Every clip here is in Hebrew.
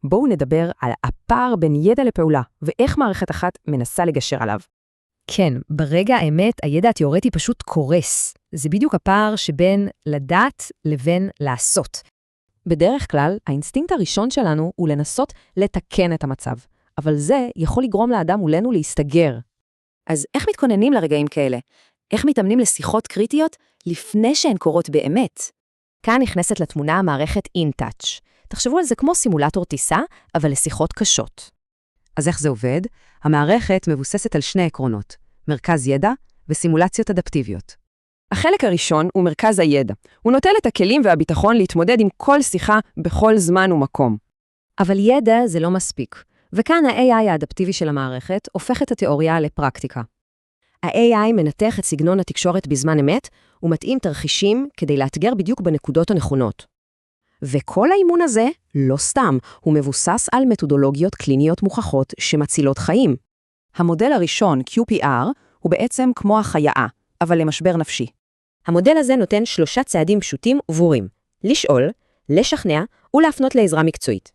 בואו נדבר על הפער בין ידע לפעולה, ואיך מערכת אחת מנסה לגשר עליו. כן, ברגע האמת הידע התיאורטי פשוט קורס. זה בדיוק הפער שבין לדעת לבין לעשות. בדרך כלל, האינסטינקט הראשון שלנו הוא לנסות לתקן את המצב, אבל זה יכול לגרום לאדם מולנו להסתגר. אז איך מתכוננים לרגעים כאלה? איך מתאמנים לשיחות קריטיות לפני שהן קורות באמת? כאן נכנסת לתמונה המערכת InTouch. תחשבו על זה כמו סימולטור טיסה, אבל לשיחות קשות. אז איך זה עובד? המערכת מבוססת על שני עקרונות, מרכז ידע וסימולציות אדפטיביות. החלק הראשון הוא מרכז הידע. הוא נוטל את הכלים והביטחון להתמודד עם כל שיחה בכל זמן ומקום. אבל ידע זה לא מספיק, וכאן ה-AI האדפטיבי של המערכת הופך את התיאוריה לפרקטיקה. ה-AI מנתח את סגנון התקשורת בזמן אמת, ומתאים תרחישים כדי לאתגר בדיוק בנקודות הנכונות. וכל האימון הזה לא סתם, הוא מבוסס על מתודולוגיות קליניות מוכחות שמצילות חיים. המודל הראשון, QPR, הוא בעצם כמו החייאה, אבל למשבר נפשי. המודל הזה נותן 3 צעדים פשוטים וברורים: לשאול, לשכנע ולהפנות לעזרה מקצועית.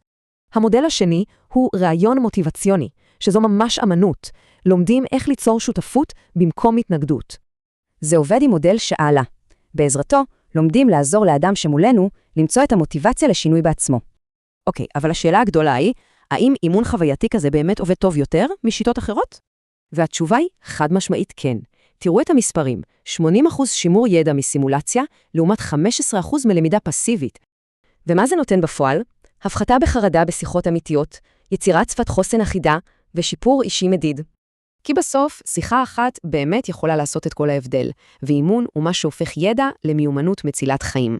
המודל השני הוא רעיון מוטיבציוני, שזו ממש אמנות. לומדים איך ליצור שותפות במקום התנגדות. זה עובד עם מודל שעלה. בעזרתו, לומדים לעזור לאדם שמולנו למצוא את המוטיבציה לשינוי בעצמו. אוקיי, אבל השאלה הגדולה היא, האם אימון חווייתי כזה באמת עובד טוב יותר משיטות אחרות? והתשובה היא חד משמעית כן. תראו את המספרים, 80% שימור ידע מסימולציה, לעומת 15% מלמידה פסיבית. ומה זה נותן בפועל? הפחתה בחרדה בשיחות אמיתיות, יצירת שפת חוסן אחידה ושיפור אישי מדיד. כי בסוף, שיחה אחת באמת יכולה לעשות את כל ההבדל, ואימון הוא מה שהופך ידע למיומנות מצילת חיים.